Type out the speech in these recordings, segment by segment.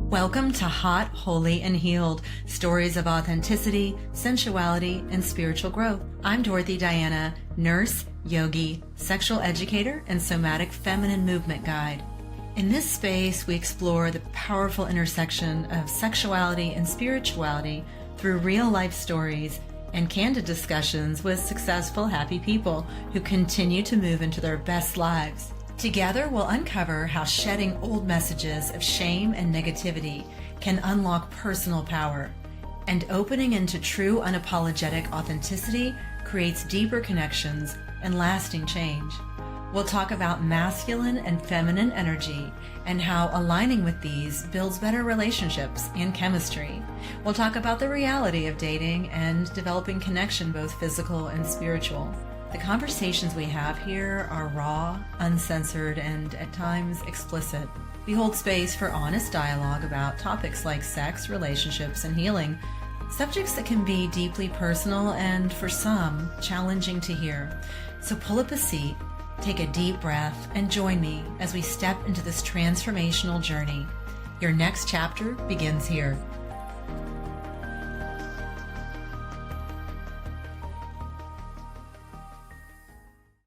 Welcome to Hot, Holy, and Healed, stories of authenticity, sensuality, and spiritual growth. I'm Dorothy Diana, nurse, yogi, sexual educator, and somatic feminine movement guide. In this space, we explore the powerful intersection of sexuality and spirituality through real-life stories and candid discussions with successful, happy people who continue to move into their best lives. Together, we'll uncover how shedding old messages of shame and negativity can unlock personal power, and opening into true unapologetic authenticity creates deeper connections and lasting change. We'll talk about masculine and feminine energy and how aligning with these builds better relationships and chemistry. We'll talk about the reality of dating and developing connection, both physical and spiritual. The conversations we have here are raw, uncensored, and at times explicit. We hold space for honest dialogue about topics like sex, relationships, and healing, subjects that can be deeply personal and, for some, challenging to hear. So pull up a seat, take a deep breath, and join me as we step into this transformational journey. Your next chapter begins here.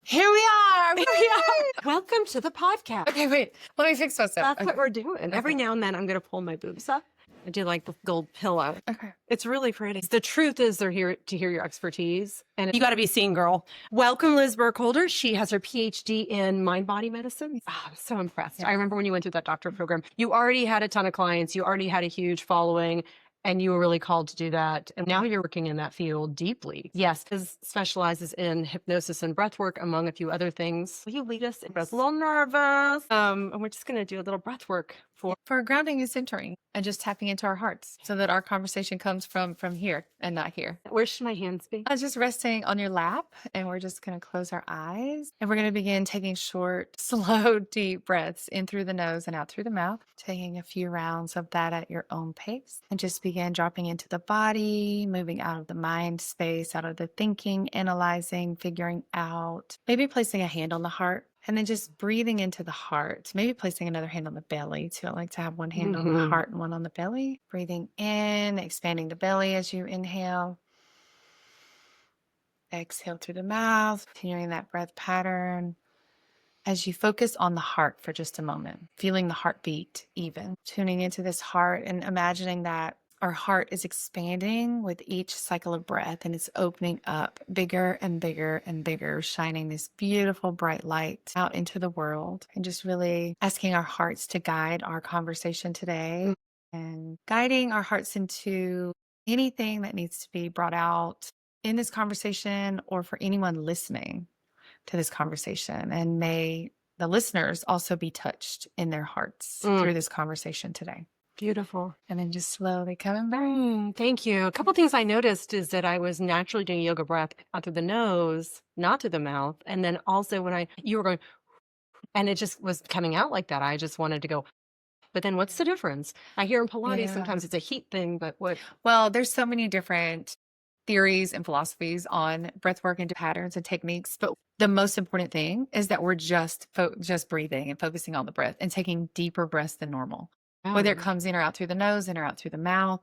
Here we are. Welcome to the podcast. Okay, wait. Let me fix myself. That's what we're doing. Every now and then I'm going to pull my boobs up. I do like the gold pillow. Okay. It's really pretty. The truth is they're here to hear your expertise. And you got to be seen, girl. Welcome, Liz Burkholder. She has her PhD in mind-body medicine. Oh, I'm so impressed. Yeah. I remember when you went through that doctorate program, you already had a ton of clients. You already had a huge following. And you were really called to do that. And now you're working in that field deeply. Yes, Liz specializes in hypnosis and breathwork, among a few other things. Will you lead us? I'm a little nervous. And we're just going to do a little breathwork for grounding and centering and just tapping into our hearts so that our conversation comes from here and not here. Where should my hands be? Just resting on your lap, and we're just going to close our eyes, and we're going to begin taking short, slow, deep breaths in through the nose and out through the mouth, taking a few rounds of that at your own pace, and just begin dropping into the body, moving out of the mind space, out of the thinking, analyzing, figuring out, maybe placing a hand on the heart. And then just breathing into the heart, maybe placing another hand on the belly too. I like to have one hand on the heart and one on the belly. Breathing in, expanding the belly as you inhale. Exhale through the mouth, continuing that breath pattern. As you focus on the heart for just a moment, feeling the heartbeat even, tuning into this heart and imagining that our heart is expanding with each cycle of breath, and it's opening up bigger and bigger and bigger, shining this beautiful bright light out into the world, and just really asking our hearts to guide our conversation today and guiding our hearts into anything that needs to be brought out in this conversation or for anyone listening to this conversation. And may the listeners also be touched in their hearts through this conversation today. Beautiful. And then just slowly coming back. Thank you. A couple things I noticed is that I was naturally doing yoga breath out through the nose, not through the mouth. And then also when you were going, and it just was coming out like that. I just wanted to go. But then what's the difference? I hear in Pilates sometimes it's a heat thing, but what? Well, there's so many different theories and philosophies on breath work and patterns and techniques. But the most important thing is that we're just breathing and focusing on the breath and taking deeper breaths than normal. Whether it comes in or out through the nose, in or out through the mouth,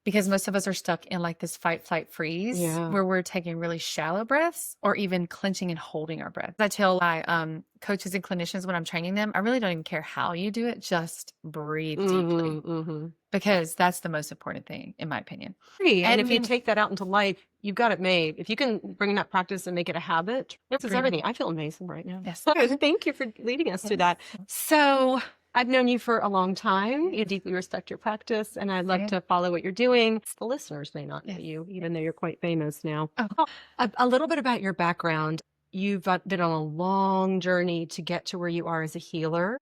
because most of us are stuck in like this fight, flight, freeze, where we're taking really shallow breaths or even clenching and holding our breath. I tell my coaches and clinicians when I'm training them, I really don't even care how you do it, just breathe deeply, because that's the most important thing, in my opinion. And if you take that out into life, you've got it made. If you can bring that practice and make it a habit, this is everything. I feel amazing right now. Yes. Thank you for leading us through that. So I've known you for a long time. I deeply respect your practice, and I'd love to follow what you're doing. The listeners may not know you, even though you're quite famous now. A little bit about your background. You've been on a long journey to get to where you are as a healer.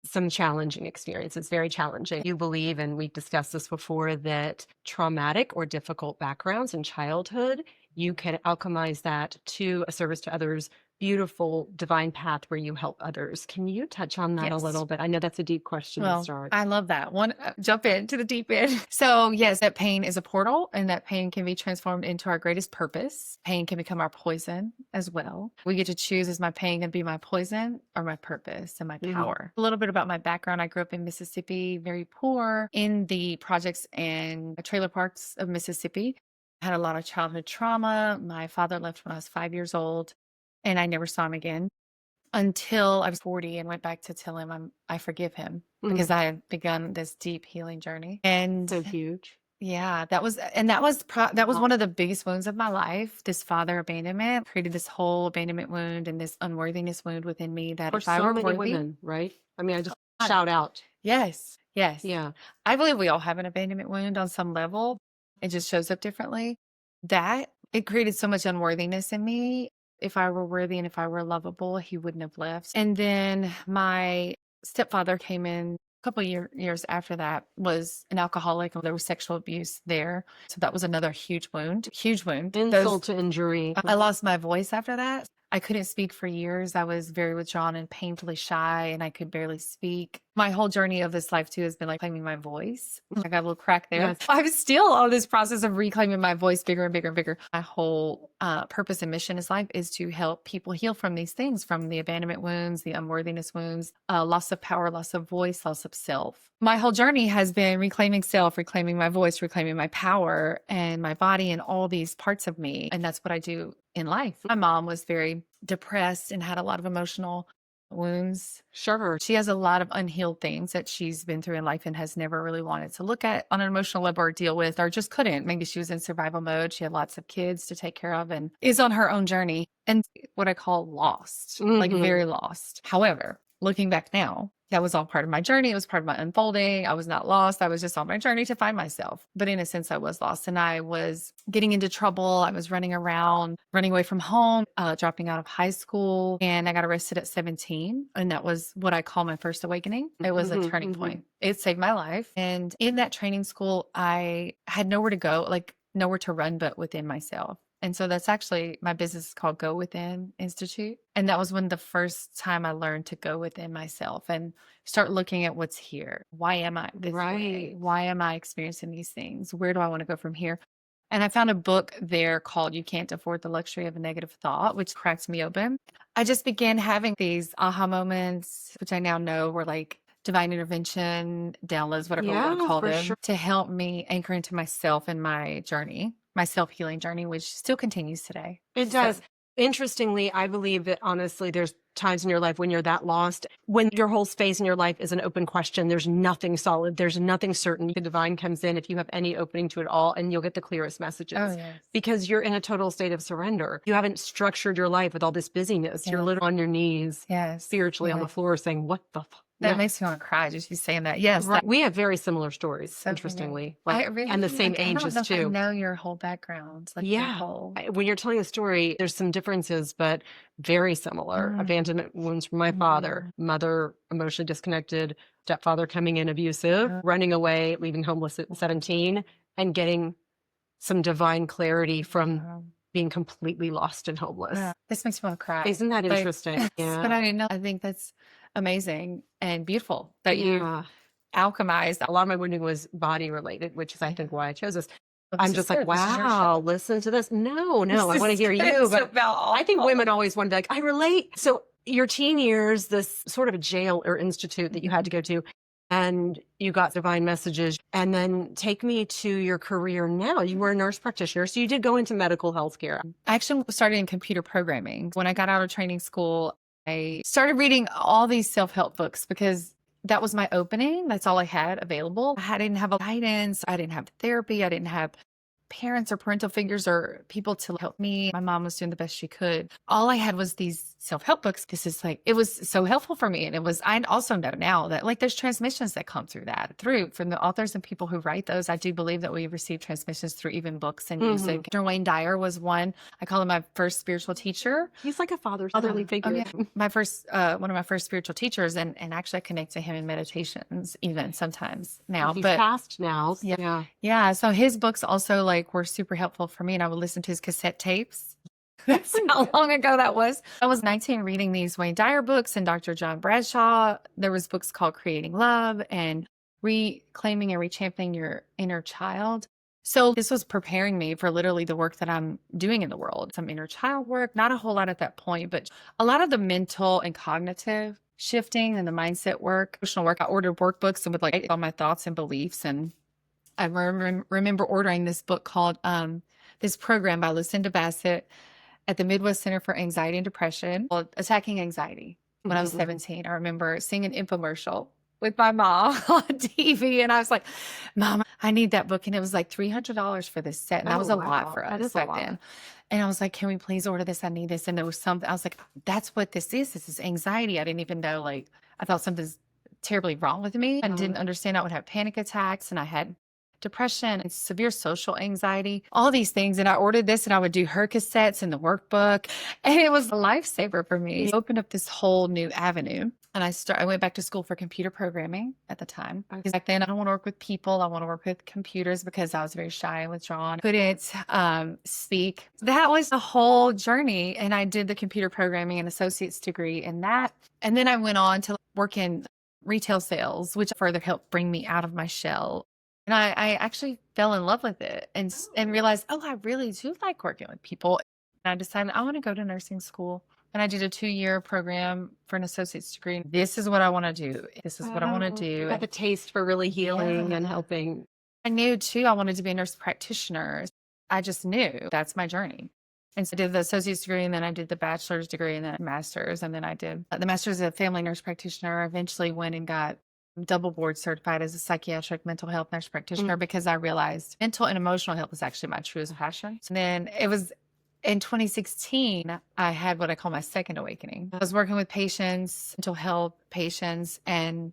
Some challenging experiences, very challenging. You believe, and we discussed this before, that traumatic or difficult backgrounds in childhood, you can alchemize that to a service to others beautiful divine path where you help others. Can you touch on that a Yes. little bit? I know that's a deep question to Well, start. I love that one. Jump into the deep end. So yes, that pain is a portal, and that pain can be transformed into our greatest purpose. Pain can become our poison as well. We get to choose, is my pain going to be my poison or my purpose and my power? A little bit about my background. I grew up in Mississippi, very poor, in the projects and trailer parks of Mississippi. I had a lot of childhood trauma. My father left when I was 5 years old, and I never saw him again until I was 40 and went back to tell him I forgive him because I had begun this deep healing journey. And So huge. yeah, that was one of the biggest wounds of my life. This father abandonment created this whole abandonment wound and this unworthiness wound within me that For if I so were many worthy, women, right? I mean, I just God. shout out. Yes, yes. Yeah. I believe we all have an abandonment wound on some level. It just shows up differently. That it created so much unworthiness in me. If I were worthy and if I were lovable, he wouldn't have left. And then my stepfather came in a couple of years after that, was an alcoholic, and there was sexual abuse there. So that was another huge wound. Huge wound. Insult to injury. I lost my voice after that. I couldn't speak for years. I was very withdrawn and painfully shy, and I could barely speak. My whole journey of this life too has been like claiming my voice. I got a little crack there. Yes. I'm still on this process of reclaiming my voice bigger and bigger and bigger. My whole purpose and mission in life is to help people heal from these things, from the abandonment wounds, the unworthiness wounds, loss of power, loss of voice, loss of self. My whole journey has been reclaiming self, reclaiming my voice, reclaiming my power and my body and all these parts of me. And that's what I do in life. My mom was very depressed and had a lot of emotional wounds. Sure. She has a lot of unhealed things that she's been through in life and has never really wanted to look at on an emotional level or deal with, or just couldn't. Maybe she was in survival mode. She had lots of kids to take care of and is on her own journey and what I call lost, like very lost. However, looking back now, that was all part of my journey. It was part of my unfolding. I was not lost. I was just on my journey to find myself. But in a sense, I was lost and I was getting into trouble. I was running around, running away from home, dropping out of high school. And I got arrested at 17. And that was what I call my first awakening. It was a turning point. It saved my life. And in that training school, I had nowhere to go, like nowhere to run, but within myself. And so that's actually my business is called Go Within Institute. And that was when the first time I learned to go within myself and start looking at what's here. Why am I this way? Why am I experiencing these things? Where do I want to go from here? And I found a book there called You Can't Afford the Luxury of a Negative Thought, which cracked me open. I just began having these aha moments, which I now know were like divine intervention, downloads, whatever we want to call them, to help me anchor into myself and my journey. My self-healing journey, which still continues today. It does. Interestingly, I believe that honestly, there's times in your life when you're that lost, when your whole space in your life is an open question. There's nothing solid. There's nothing certain. The divine comes in if you have any opening to it all, and you'll get the clearest messages because you're in a total state of surrender. You haven't structured your life with all this busyness. You're literally on your knees, spiritually on the floor saying, what the fuck? That makes me want to cry just you saying that. Yes. Right. We have very similar stories, interestingly. And the same ages too. I know your whole background. Like When you're telling a story, there's some differences, but very similar. Abandonment wounds from my father, mother emotionally disconnected, stepfather coming in abusive, running away, leaving homeless at 17, and getting some divine clarity from being completely lost and homeless. This makes me want to cry. Isn't that interesting? But I didn't know. I think that's amazing and beautiful that you alchemized. A lot of my wounding was body related, which is I think why I chose this. I'm just like, wow, listen to this. No, I want to hear you. But I think women always want to be like, I relate. So your teen years, this sort of a jail or institute that you had to go to, and you got divine messages. And then take me to your career now. You were a nurse practitioner, so you did go into medical health care. I actually started in computer programming. When I got out of training school, I started reading all these self-help books because that was my opening. That's all I had available. I didn't have a guidance. I didn't have therapy. I didn't have parents or parental figures or people to help me. My mom was doing the best she could. All I had was these self-help books. This is like, it was so helpful for me. And it was, I also know now that like there's transmissions that come through from the authors and people who write those. I do believe that we receive transmissions through even books and music. Wayne Dyer was one. I call him my first spiritual teacher. He's like a fatherly figure. My first, one of my first spiritual teachers. And actually I connect to him in meditations even sometimes now. He's passed now. Yeah. So his books also like were super helpful for me. And I would listen to his cassette tapes. That's how long ago that was. I was 19 reading these Wayne Dyer books and Dr. John Bradshaw. There was books called Creating Love and Reclaiming and Rechampioning Your Inner Child. So this was preparing me for literally the work that I'm doing in the world. Some inner child work, not a whole lot at that point, but a lot of the mental and cognitive shifting and the mindset work, emotional work. I ordered workbooks and would like all my thoughts and beliefs. And I remember ordering this book called this program by Lucinda Bassett at the Midwest Center for Anxiety and Depression called Attacking Anxiety. When I was 17, I remember seeing an infomercial with my mom on TV. And I was like, Mom, I need that book. And it was like $300 for this set. And that was a lot for us back then. And I was like, can we please order this? I need this. And there was something, I was like, that's what this is. This is anxiety. I didn't even know, like, I thought something's terribly wrong with me. I didn't understand I would have panic attacks and I had depression and severe social anxiety, all these things. And I ordered this and I would do her cassettes and the workbook. And it was a lifesaver for me. It opened up this whole new avenue. And I went back to school for computer programming at the time. Because back then I don't want to work with people. I want to work with computers because I was very shy and withdrawn. Couldn't speak. That was a whole journey. And I did the computer programming and associate's degree in that. And then I went on to work in retail sales, which further helped bring me out of my shell. And I actually fell in love with it and realized, oh, I really do like working with people. And I decided I want to go to nursing school. And I did a 2-year program for an associate's degree. This is what I want to do. This is what I want to do. You got the taste for really healing and helping. I knew too, I wanted to be a nurse practitioner. I just knew that's my journey. And so I did the associate's degree, and then I did the bachelor's degree, and then master's. And then I did the master's as a family nurse practitioner. I eventually went and got double board certified as a psychiatric mental health nurse practitioner because I realized mental and emotional health is actually my truest passion. And then it was in 2016, I had what I call my second awakening. I was working with patients, mental health patients, and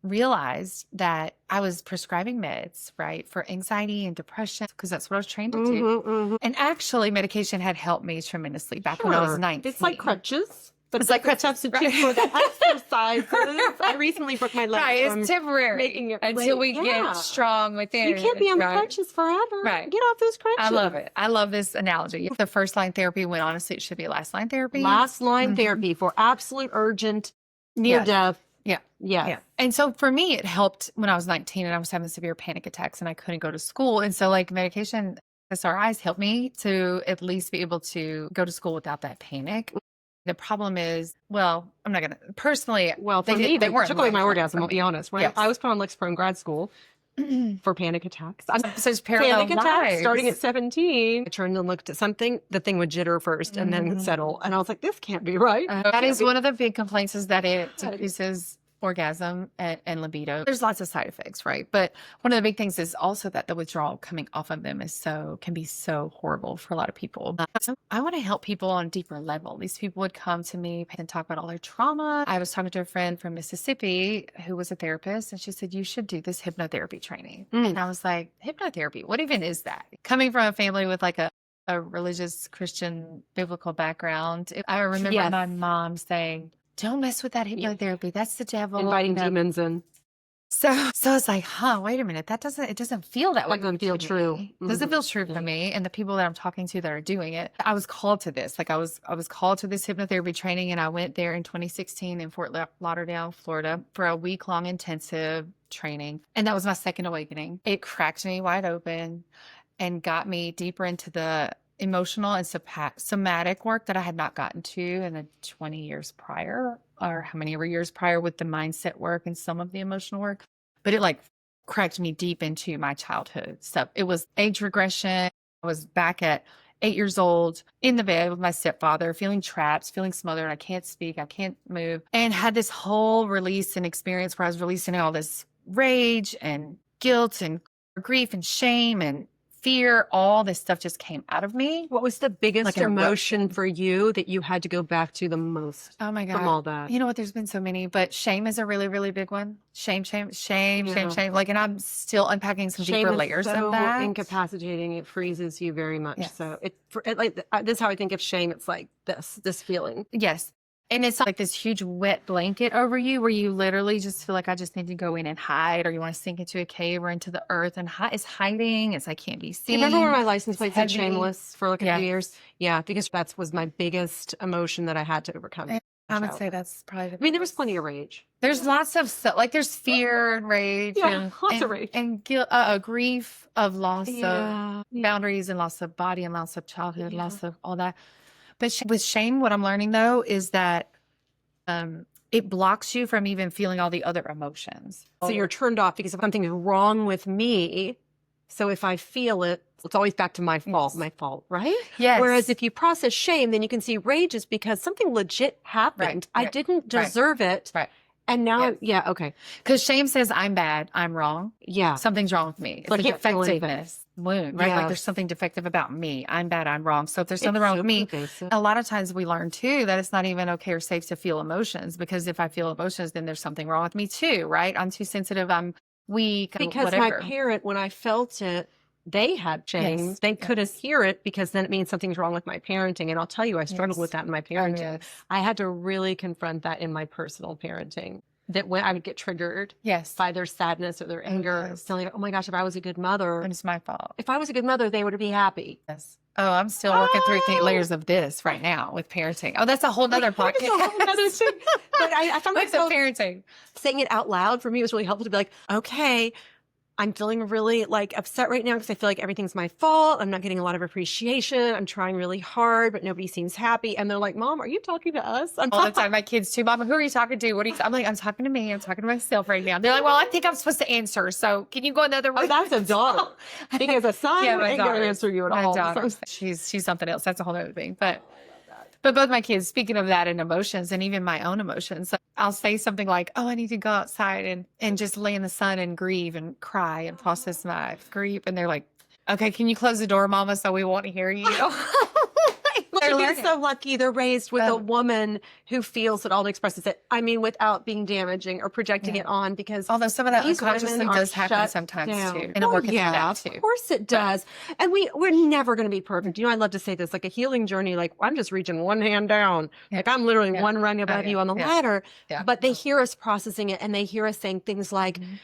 realized that I was prescribing meds, right, for anxiety and depression, because that's what I was trained to do. And actually, medication had helped me tremendously back when I was 19. It's like crutches. But it's like substitute for the exercises. I recently broke my leg. Right, it's temporary until we get strong within. You can't be on crutches forever. Right. Get off those crutches. I love it. I love this analogy. The first line therapy, when honestly it should be last line therapy. Last line therapy for absolute urgent, near death. Yeah. And so for me, it helped when I was 19 and I was having severe panic attacks and I couldn't go to school. And so like medication, SRIs helped me to at least be able to go to school without that panic. The problem is, well, I'm not going to personally. Well, for me, they took away my orgasm, I'll be honest. Right? Yes. I was put on Lexapro in grad school for panic attacks. So it's parallel panic lives. attacks starting at 17. I turned and looked at something. The thing would jitter first and then settle. And I was like, this can't be right. That is one of the big complaints is that it decreases orgasm and libido. There's lots of side effects, right? But one of the big things is also that the withdrawal coming off of them can be so horrible for a lot of people. So I want to help people on a deeper level. These people would come to me and talk about all their trauma. I was talking to a friend from Mississippi who was a therapist, and she said, you should do this hypnotherapy training. And I was like, hypnotherapy? What even is that? Coming from a family with like a religious Christian biblical background, I remember my mom saying, don't mess with that hypnotherapy. That's the devil. Inviting demons in. So I was like, wait a minute. It doesn't feel that way. It doesn't feel true. It doesn't feel true for me. And the people that I'm talking to that are doing it, I was called to this. Like I was called to this hypnotherapy training, and I went there in 2016 in Fort Lauderdale, Florida for a week-long intensive training. And that was my second awakening. It cracked me wide open and got me deeper into the emotional and somatic work that I had not gotten to in the 20 years prior, or how many years prior with the mindset work and some of the emotional work. But it like cracked me deep into my childhood stuff. It was age regression. I was back at 8 years old in the bed with my stepfather, feeling trapped, feeling smothered. I can't speak. I can't move. And had this whole release and experience where I was releasing all this rage and guilt and grief and shame and fear. All this stuff just came out of me. What was the biggest emotion for you that you had to go back to the most? Oh my God. From all that. You know what? There's been so many, but shame is a really, really big one. Shame. Like, and I'm still unpacking some deeper layers of that. Incapacitating. It freezes you very much. Yes. So this is how I think of shame. It's like this feeling. Yes. And it's like this huge wet blanket over you where you literally just feel like I just need to go in and hide, or you want to sink into a cave or into the earth and it's hiding. It's I can't be seen. You remember when my license plate said heavy. shameless for like a Yeah. few years? Yeah, because that was my biggest emotion that I had to overcome. And I would Child. say that's probably the I mean, there was biggest. plenty of rage. There's lots of stuff, like there's fear and rage Yeah, lots of and rage. and guilt, grief of loss of Yeah. boundaries and loss of body and loss of childhood, Yeah. loss of all that. But with shame, what I'm learning though is that it blocks you from even feeling all the other emotions. So you're turned off because something's wrong with me. So if I feel it, it's always back to my fault, right? Yes. Whereas if you process shame, then you can see rage is because something legit happened. I right, didn't deserve it. Right. And now, Yes. yeah, okay. Because shame says I'm bad, I'm wrong. Yeah. Something's wrong with me. It's Like, a I can't feel anything. defectiveness wound, right? Like Yes. there's something defective about me. I'm bad, I'm wrong. So if there's It's something wrong so with me, pervasive. a lot of times we learn too that it's not even okay or safe to feel emotions, because if I feel emotions, then there's something wrong with me too, right? I'm too sensitive, I'm weak, Because whatever. my parent, when I felt it, they had shame. Yes, They couldn't hear it because then it means something's wrong with my parenting. And I'll tell you, I struggled Yes. with that in my Oh, parenting. yes. I had to really confront that in my personal parenting. That when I would get triggered Yes. by their sadness or their anger, yes. feeling like, oh my gosh, if I was a good mother, And it's my fault. if I was a good mother, they would be happy. Yes. Oh, I'm still working through Oh! layers of this right now with parenting. Oh, that's a whole nother That is a podcast. whole nother thing. But I found With the myself parenting. saying it out loud for me was really helpful to be like, okay, I'm feeling really like upset right now because I feel like everything's my fault. I'm not getting a lot of appreciation. I'm trying really hard, but nobody seems happy. And they're like, Mom, are you talking to us? I'm All the time, my kids too. Mama, who are you talking to? What are you? I'm like, I'm talking to me. I'm talking to myself right now. They're like, well, I think I'm supposed to answer. So can you go another way? Oh, that's a daughter. Because a son Yeah, my ain't gonna daughter. answer you at My all. daughter. So- She's something else. That's a whole other thing. But both my kids, speaking of that and emotions and even my own emotions, I'll say something like, oh, I need to go outside and just lay in the sun and grieve and cry and process my grief. And they're like, okay, can you close the door, Mama, so we won't hear you? They're learning. so lucky they're raised with a Oh. woman who feels it all and expresses it. I mean, without being damaging or projecting it on, because Although some of that these unconsciously women are does happen shut sometimes down. too. And I'm Well, working through yeah, that too. of course it does. And we're never going to be perfect. You know, I love to say this, like a healing journey, like I'm just reaching one hand down. Yeah. Like I'm literally Yeah. one rung Oh, above yeah. you on the Yeah. ladder. Yeah. But they hear us processing it and they hear us saying things like, Mhm.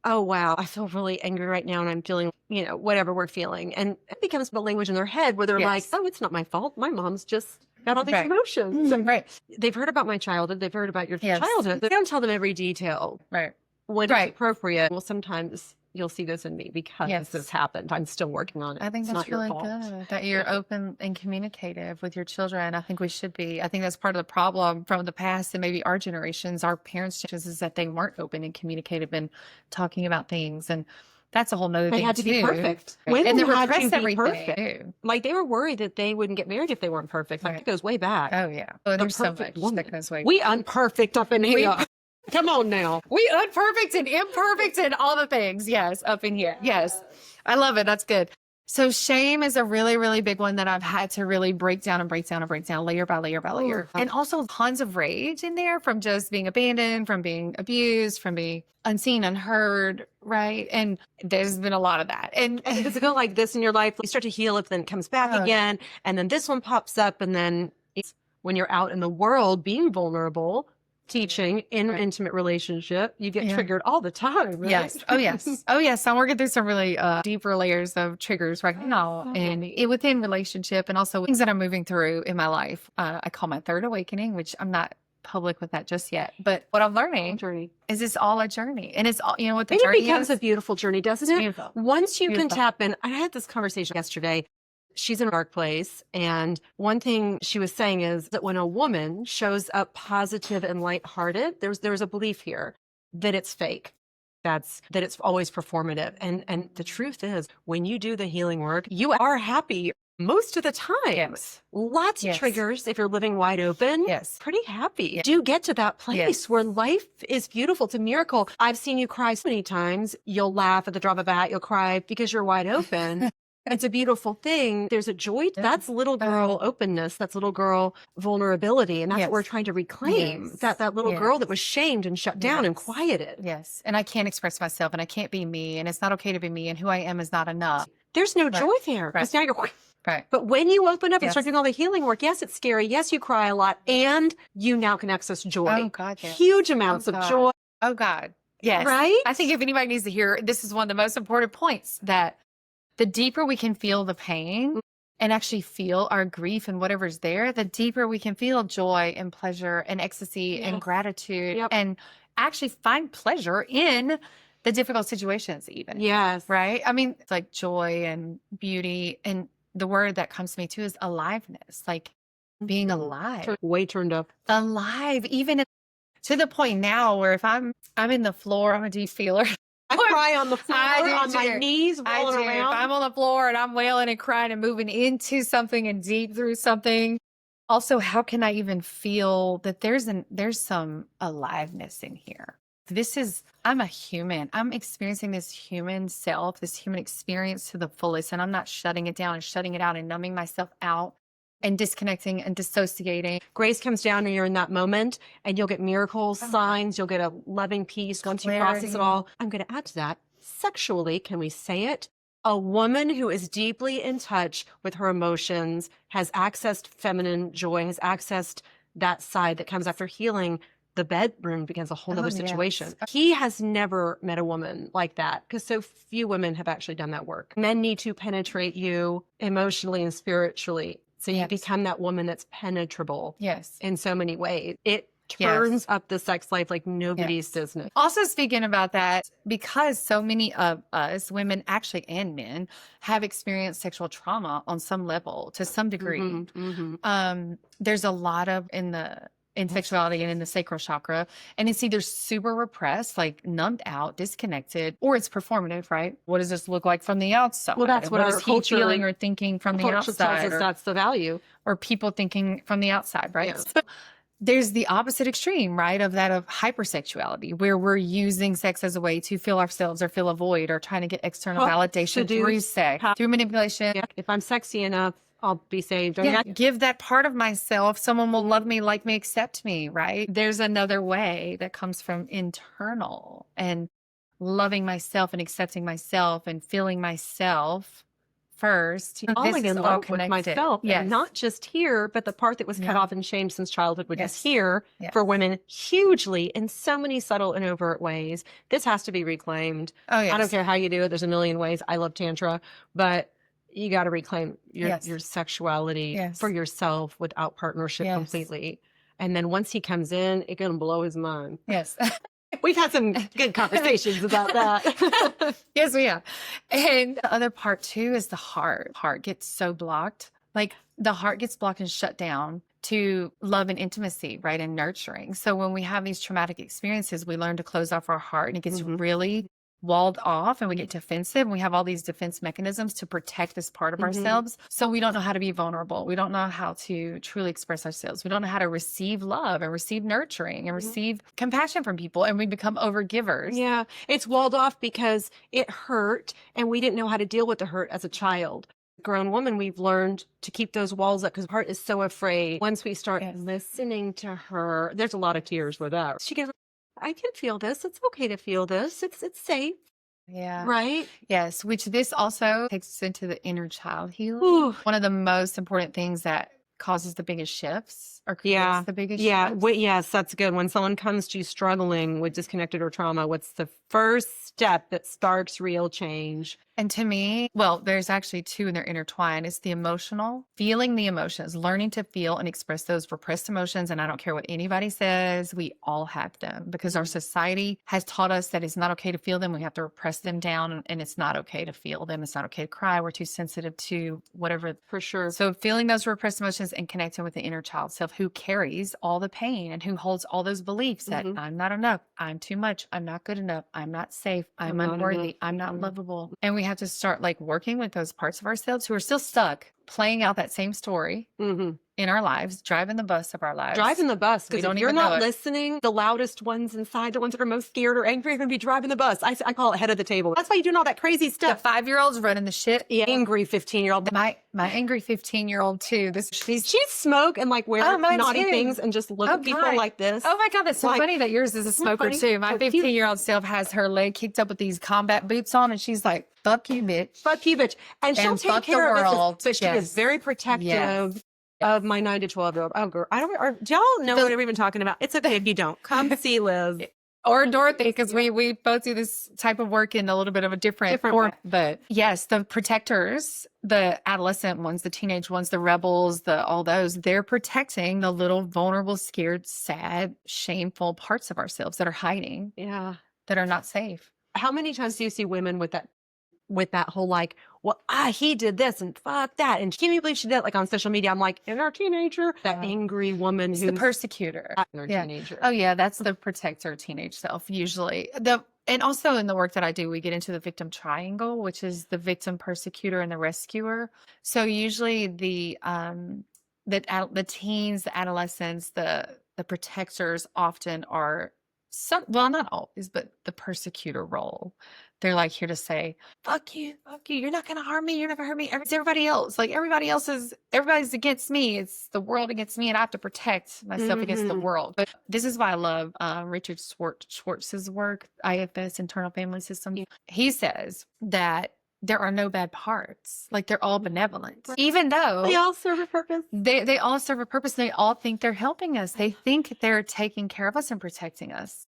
oh, wow, I feel really angry right now and I'm feeling, you know, whatever we're feeling. And it becomes the language in their head where they're like, Yes. oh, it's not my fault. My mom's just got all these Right. emotions. And Right. they've heard about my childhood. They've heard about your Yes. childhood. They don't tell them every detail Right. when Right. it's appropriate. Well, sometimes you'll see this in me because Yes. this happened. I'm still working on it. I think It's that's not your really fault. good that you're open and communicative with your children. I think we should be. I think that's part of the problem from the past and maybe our generations, our parents' generations, is that they weren't open and communicative and talking about things. And that's a whole nother They thing had to too. be perfect. And Women they had to repress be everything perfect. too. Like they were worried that they wouldn't get married if they weren't perfect. Like Right. it goes way back. Oh yeah. Oh, The there's so perfect much woman. that goes way. We unperfect up in here. Come on now. We unperfect and imperfect and all the things. Yes, up in here. Yes. I love it. That's good. So shame is a really, really big one that I've had to really break down and break down and break down layer by layer by layer. And also tons of rage in there from just being abandoned, from being abused, from being unseen, unheard, right? And there's been a lot of that. And Does it go like this in your life? You start to heal it, then it comes back Oh. again. And then this one pops up. And then it's when you're out in the world being vulnerable, teaching in an Right. intimate relationship, you get Yeah. triggered all the time. Right? yes. Oh, yes. Oh, yes. I'm working through some really deeper layers of triggers right now and within relationship and also things that I'm moving through in my life. I call my third awakening, which I'm not public with that just yet. But what I'm learning Journey. is it's all a journey. And it's all, you know what the And it journey becomes is? a beautiful journey, doesn't It's it? beautiful. Once you can Beautiful. tap in, I had this conversation yesterday. She's in a dark place. And one thing she was saying is that when a woman shows up positive and lighthearted, there's a belief here that it's fake. That it's always performative. And the truth is, when you do the healing work, you are happy most of the time. Yes. Lots Yes. of triggers if you're living wide open. Yes. Pretty happy. Yes. Do get to that place Yes. where life is beautiful. It's a miracle. I've seen you cry so many times. You'll laugh at the drop of a hat. You'll cry because you're wide open. It's a beautiful thing. There's a joy. Yeah. That's little girl openness. That's little girl vulnerability. And that's Yes. what we're trying to reclaim. Yes. That little girl Yes. that was shamed and shut down and Yes. quieted. Yes. And I can't express myself and I can't be me and it's not okay to be me and who I am is not enough. There's no Right. joy there. Because now you're Right. But when you open up and Yes. start doing all the healing work, yes, it's scary. Yes, you cry a lot, and you now can access joy. Oh God, yes. Huge amounts Oh, of God. joy. Oh God. Yes. Right? I think if anybody needs to hear, this is one of the most important points, that the deeper we can feel the pain and actually feel our grief and whatever's there, the deeper we can feel joy and pleasure and ecstasy and gratitude and actually find pleasure in the difficult situations even. Yes. Right? I mean, it's like joy and beauty, and the word that comes to me too is aliveness, like being alive. Way turned up. Alive, even to the point now where if I'm in the floor, I'm a deep feeler. I cry on the floor, on my knees, rolling around. If I'm on the floor and I'm wailing and crying and moving into something and deep through something. Also, how can I even feel that there's some aliveness in here? I'm a human. I'm experiencing this human self, this human experience to the fullest. And I'm not shutting it down and shutting it out and numbing myself out and disconnecting and dissociating. Grace comes down when you're in that moment, and you'll get miracles, signs, you'll get a loving peace once you process it all. I'm going to add to that, sexually, can we say it? A woman who is deeply in touch with her emotions, has accessed feminine joy, has accessed that side that comes after healing. The bedroom becomes a whole other situation. Yes. He has never met a woman like that because so few women have actually done that work. Men need to penetrate you emotionally and spiritually. So you become that woman that's penetrable in so many ways. It turns up the sex life like nobody's business. Also speaking about that, because so many of us, women actually and men, have experienced sexual trauma on some level to some degree. There's a lot of in sexuality and in the sacral chakra, and it's either super repressed, like numbed out, disconnected, or it's performative, right? What does this look like from the outside? Well, that's what our is he culture feeling or thinking from the tells outside, us that's the value. or people thinking from the outside, right? Yes. So there's the opposite extreme, right? Of that of hypersexuality, where we're using sex as a way to fill ourselves or fill a void or trying to get external validation through sex, through manipulation. If I'm sexy enough, I'll be saved. Give that part of myself. Someone will love me, like me, accept me, right? There's another way that comes from internal and loving myself and accepting myself and feeling myself first. Falling in love with myself. Yes. And not just here, but the part that was cut off and shamed since childhood, which is here Yes. for women hugely in so many subtle and overt ways. This has to be reclaimed. Oh, yes. I don't care how you do it. There's a million ways. I love Tantra, but you got to reclaim your sexuality for yourself without partnership completely. And then once he comes in, it's going to blow his mind. Yes. We've had some good conversations about that. Yes, we have. And the other part too is the heart. Heart gets so blocked. Like the heart gets blocked and shut down to love and intimacy, right? And nurturing. So when we have these traumatic experiences, we learn to close off our heart, and it gets really walled off, and we get defensive, and we have all these defense mechanisms to protect this part of ourselves. So we don't know how to be vulnerable. We don't know how to truly express ourselves. We don't know how to receive love and receive nurturing and receive compassion from people, and we become overgivers. Yeah, it's walled off because it hurt, and we didn't know how to deal with the hurt as a child. Grown woman, we've learned to keep those walls up because the heart is so afraid. Once we start listening to her, there's a lot of tears with that. She goes, I can feel this. It's okay to feel this. It's safe. Yeah. Right? Yes. Which this also takes us into the inner child healing. Ooh. One of the most important things that causes the biggest shifts or creates the biggest shifts. Yes, that's good. When someone comes to you struggling with disconnected or trauma, what's the first step that sparks real change? And to me, well, there's actually two and they're intertwined. It's the emotional, feeling the emotions, learning to feel and express those repressed emotions. And I don't care what anybody says, we all have them because our society has taught us that it's not okay to feel them. We have to repress them down, and it's not okay to feel them. It's not okay to cry. We're too sensitive to whatever. For sure. So feeling those repressed emotions and connecting with the inner child self who carries all the pain and who holds all those beliefs that I'm not enough, I'm too much, I'm not good enough, I'm not safe, I'm unworthy, I'm not lovable. And we have to start like working with those parts of ourselves who are still stuck playing out that same story in our lives, driving the bus of our lives. Driving the bus, We because don't if you're even know not it. listening, the loudest ones inside, the ones that are most scared or angry, are going to be driving the bus. I call it head of the table. That's why you're doing all that crazy The stuff. 5-year-olds running the shit. Yeah. Angry 15-year-old. My angry 15-year-old too. She's She'd smoke and like wear mine naughty too. things and just look Oh, at people God. like this. Oh my God, that's so Like, funny that yours is a smoker funny? too. My So cute. 15-year-old self has her leg kicked up with these combat boots on, and she's like, "Fuck you, bitch." Fuck you, bitch. And she'll And take fuck the care of us. world. But she is Yes. very protective Yes. of my 9 to 12-year-old. Oh, girl. Do y'all know what we're even talking about? It's okay if you don't. Come see Liz. Or Dorothy, because we both do this type of work in a little bit of a different form. way. But yes, the protectors, the adolescent ones, the teenage ones, the rebels, all those, they're protecting the little vulnerable, scared, sad, shameful parts of ourselves that are hiding, Yeah. that are not safe. How many times do you see women with that whole like, well, he did this and fuck that. And can you believe she did it? Like on social media, I'm like, in our teenager, that angry woman It's who's the persecutor. in her Yeah. teenager. Oh yeah, that's the protector teenage self usually. And also in the work that I do, we get into the victim triangle, which is the victim, persecutor, and the rescuer. So usually the teens, the adolescents, the protectors often are well, not always, but the persecutor role. They're like here to say, fuck you, you're not gonna harm me, you're not gonna hurt me. It's everybody else. Like everybody's against me. It's the world against me, and I have to protect myself against the world. But this is why I love Richard Schwartz's work, IFS, Internal Family System. He says that there are no bad parts. Like they're all benevolent. Even though They all serve a purpose. they all serve a purpose. They all think they're helping us. They think they're taking care of us and protecting us.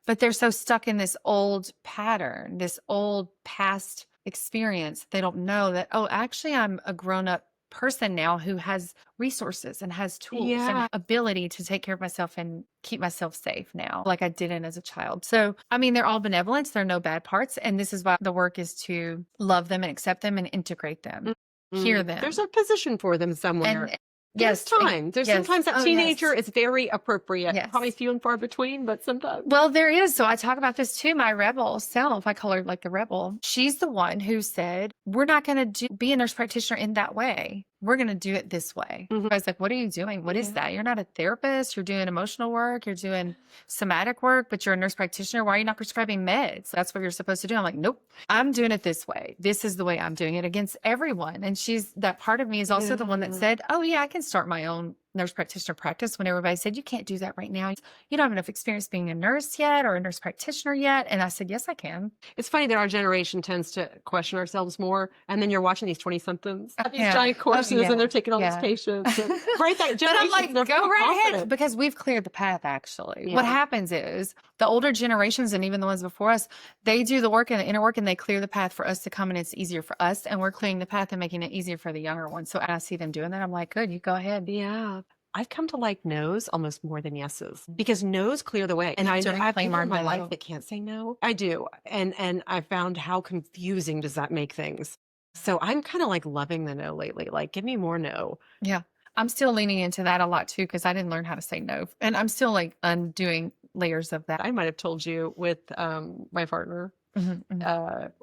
But they're so stuck in this old pattern, this old past experience. They don't know that, oh, actually, I'm a grown-up person now who has resources and has tools and ability to take care of myself and keep myself safe now, like I didn't as a child. So, I mean, they're all benevolent. There are no bad parts. And this is why the work is to love them and accept them and integrate them, hear them. There's a position for them somewhere. And There's time. There's sometimes that teenager is very appropriate. Yes. Probably few and far between, but sometimes. Well, there is. So I talk about this too. My rebel self, I call her like the rebel. She's the one who said, we're not going to be a nurse practitioner in that way. We're going to do it this way. I was like, what are you doing? What is that? You're not a therapist. You're doing emotional work. You're doing somatic work, but you're a nurse practitioner. Why are you not prescribing meds? That's what you're supposed to do. I'm like, nope, I'm doing it this way. This is the way I'm doing it against everyone. And that part of me is also the one that said, oh yeah, I can start my own nurse practitioner practice when everybody said, you can't do that right now. You don't have enough experience being a nurse yet or a nurse practitioner yet. And I said, yes, I can. It's funny that our generation tends to question ourselves more. And then you're watching these 20-somethings, these giant courses, and they're taking all these patients. And, right, that but I'm like, go right ahead, because we've cleared the path, actually. Yeah. What happens is the older generations and even the ones before us, they do the work and the inner work and they clear the path for us to come, and it's easier for us. And we're clearing the path and making it easier for the younger ones. So I see them doing that. I'm like, good, you go ahead. Yeah. I've come to like no's almost more than yeses, because no's clear the way. And I have people in my life that can't say no. I do. And I found how confusing does that make things. So I'm kind of like loving the no lately. Like, give me more no. Yeah. I'm still leaning into that a lot too, because I didn't learn how to say no. And I'm still like undoing layers of that. I might have told you with my partner.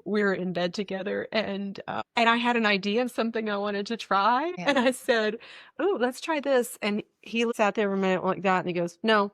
We were in bed together, and I had an idea of something I wanted to try, and I said, "Oh, let's try this." And he sat there for a minute like that, and he goes, "No."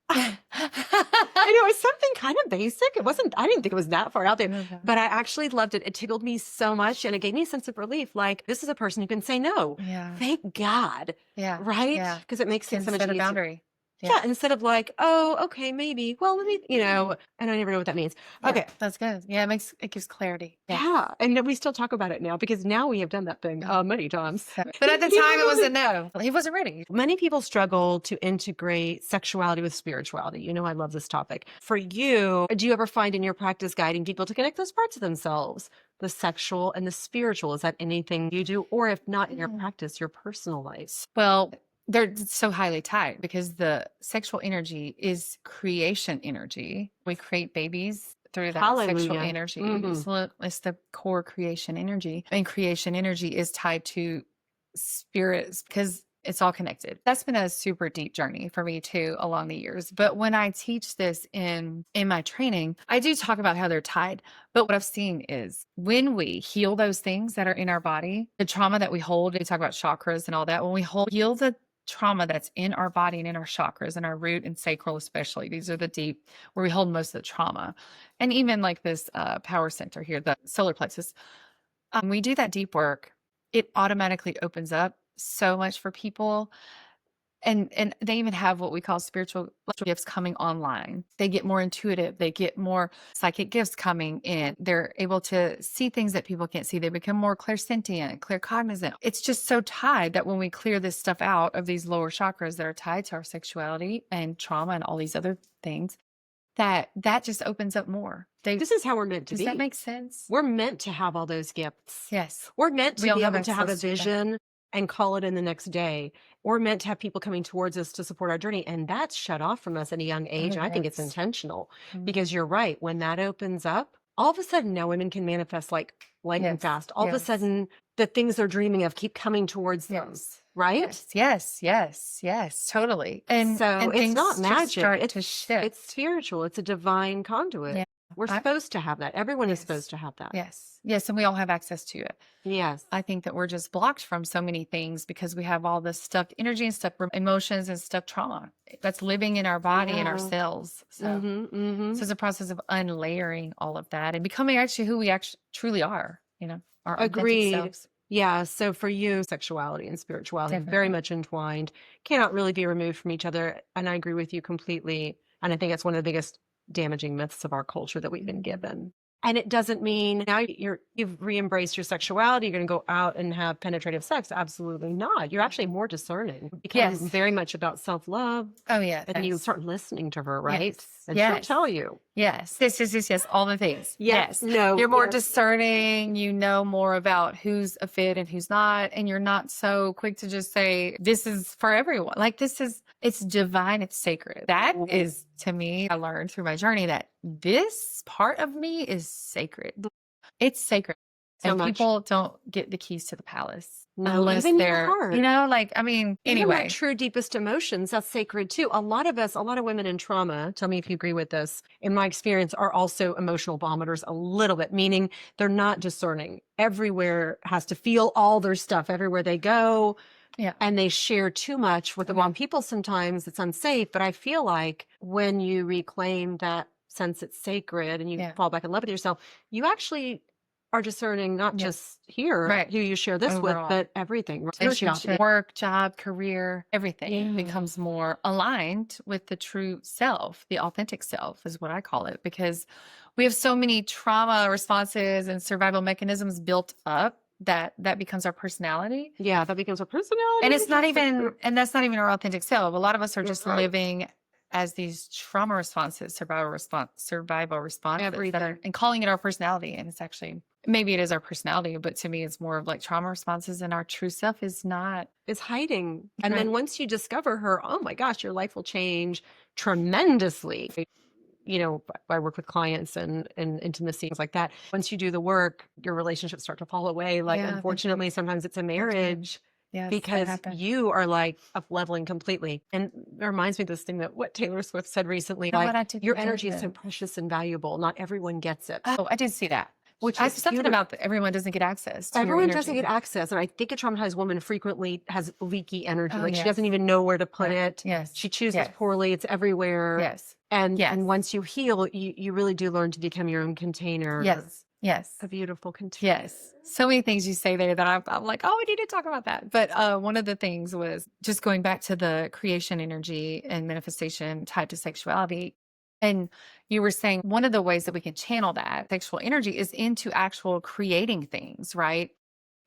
And it was something kind of basic. It wasn't. I didn't think it was that far out there, but I actually loved it. It tickled me so much, and it gave me a sense of relief. Like, this is a person who can say no. Yeah. Thank God. Yeah. Right. Because it makes things so much Set a easier. boundary. Yeah, instead of like, oh, okay, maybe. Well, let me, and I never know what that means. Okay. That's good. Yeah, it gives clarity. Yeah. And we still talk about it now, because now we have done that thing many times. But at the time it was a no. He wasn't ready. Many people struggle to integrate sexuality with spirituality. You know, I love this topic. For you, do you ever find in your practice guiding people to connect those parts of themselves, the sexual and the spiritual? Is that anything you do? Or if not in your practice, your personal life? Well, they're so highly tied, because the sexual energy is creation energy. We create babies through that sexual energy. So it's the core creation energy. And creation energy is tied to spirits, because it's all connected. That's been a super deep journey for me too along the years. But when I teach this in my training, I do talk about how they're tied. But what I've seen is when we heal those things that are in our body, the trauma that we hold, we talk about chakras and all that. When we heal trauma that's in our body and in our chakras and our root and sacral, especially. These are the deep where we hold most of the trauma. And even like this power center here, the solar plexus, we do that deep work. It automatically opens up so much for people. And they even have what we call spiritual gifts coming online. They get more intuitive. They get more psychic gifts coming in. They're able to see things that people can't see. They become more clairsentient, claircognizant. It's just so tied that when we clear this stuff out of these lower chakras that are tied to our sexuality and trauma and all these other things, that just opens up more. This is how we're meant to be. Does that make sense? We're meant to have all those gifts. Yes. We're meant to We all be have able to have a access to that. vision and call it in the next day. We're meant to have people coming towards us to support our journey. And that's shut off from us at a young age. it And I think it's is. intentional Mhm. because you're right. When that opens up, all of a sudden now women can manifest like lightning Yes, fast. All of a yes. sudden the things they're dreaming of keep coming towards them. Yes. Right? Yes, totally. And So and it's things not just magic. start to shift. It's spiritual. It's a divine conduit. Yeah. We're I- supposed to have that. Everyone is Yes. supposed to have that. Yes, and we all have access to it. Yes. I think that we're just blocked from so many things because we have all this stuck energy and stuck emotions and stuck trauma that's living in our body and our Yeah. cells. So, Mm-hmm. so it's a process of unlayering all of that and becoming actually who we actually truly are, our authentic Agreed. selves. Yeah. So for you, sexuality and spirituality very Definitely. much entwined, cannot really be removed from each other. And I agree with you completely. And I think it's one of the biggest damaging myths of our culture that we've been given. And it doesn't mean now you've re-embraced your sexuality. You're going to go out and have penetrative sex. Absolutely not. You're actually more discerning. It becomes Yes. very much about self-love. Oh, yeah. And you start listening to her, right? Yes. And she'll Yes. tell you. Yes. Yes. All the things. Yes. No. You're more yes. discerning. You know more about who's a fit and who's not. And you're not so quick to just say, this is for everyone. Like it's divine. It's sacred. That is, to me, I learned through my journey that this part of me is sacred. It's sacred. So And much. people don't get the keys to the palace No, unless even your they're, heart. Even Even our anyway. true deepest emotions, that's sacred too. A lot of women in trauma, tell me if you agree with this, in my experience, are also emotional vomiters a little bit, meaning they're not discerning. Everywhere has to feel all their stuff everywhere they go. Yeah. And they share too much with the wrong people sometimes. It's unsafe. But I feel like when you reclaim that sense it's sacred and you Yeah. fall back in love with yourself, you actually are discerning not Yeah. just here, Right. who you share this Overall. with, but everything. Right? Relationship, work, job, career, everything Yeah. becomes more aligned with the true self, the authentic self is what I call it, because we have so many trauma responses and survival mechanisms built up that becomes our personality. Yeah, that becomes a personality. And it's not even, and that's not even our authentic self. A lot of us are just Right. living as these trauma responses, survival responses Everything. and calling it our personality. And it's actually, maybe it is our personality, but to me, it's more of like trauma responses, and our true self is not. It's hiding. And Right. then once you discover her, oh my gosh, your life will change tremendously. I work with clients and intimacy, things like that. Once you do the work, your relationships start to fall away. Like, Yeah, unfortunately, sometimes it's a marriage Yes, that because happens. you are like up leveling completely. And it reminds me of this thing that what Taylor Swift said recently, Oh, like, what I did your the energy is other so day. precious and valuable. Not everyone gets it. Oh, I did see that. Which I is something beautiful. about everyone doesn't get access to your Everyone doesn't energy. get access. And I think a traumatized woman frequently has leaky energy. Oh, Like she yes. doesn't even know where to put Right. it. Yes. She chooses Yes. poorly. It's everywhere. Yes. And Yes. once you heal, you really do learn to become your own container. Yes. A beautiful container. Yes. So many things you say there that I'm like, oh, we need to talk about that. But one of the things was just going back to the creation energy and manifestation tied to sexuality. And you were saying one of the ways that we can channel that sexual energy is into actual creating things, right?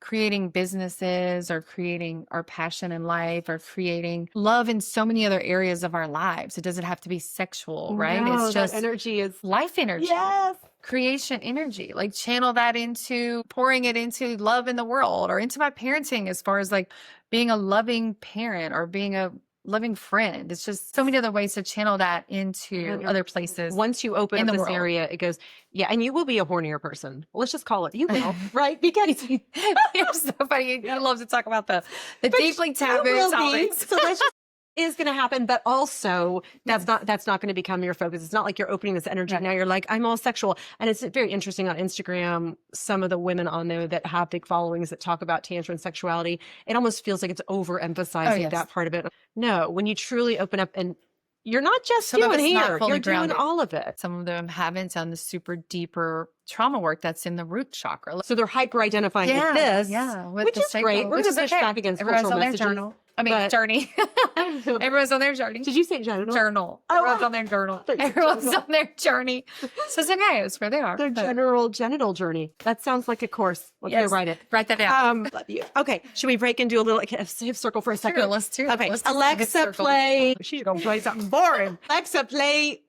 Creating businesses or creating our passion in life or creating love in so many other areas of our lives. It doesn't have to be sexual, right? No, It's just that energy is life energy. yes. Creation energy, like channel that into pouring it into love in the world or into my parenting as far as like being a loving parent or being a loving friend. It's just so many other ways to channel that into other places. Once you open in up the this world. area, it goes, yeah, and you will be a hornier person. Let's just call it. You will, right? Because You're so funny. I love to talk about the deeply taboo you will be. topics. So let's just is going to happen, but also that's not going to become your focus. It's not like you're opening this energy. Right. Now you're like, I'm all sexual. And it's very interesting on Instagram, some of the women on there that have big followings that talk about tantra and sexuality, it almost feels like it's overemphasizing that part of it. No, when you truly open up and you're not just Some of doing it's not here, fully you're grounded. doing all of it. Some of them haven't done the super deeper trauma work that's in the root chakra. So they're hyper identifying with this, with which the is great. sacral, We're which going to is push okay. back against Everyone's cultural on their messages. journal. I mean, but- journey. Everyone's on their journey. Did you say journal? Journal. Oh, Everyone's on their journal. Everyone's on their journey. So it's okay. It's where they are. Their genital journey. That sounds like a course. Let's go write it. Write that down. Love you. Okay. Should we break and do a little hip circle for a second? Sure, let's do it. Okay. Let's do a hip Alexa, circle. play. She's going to play something boring. Alexa, play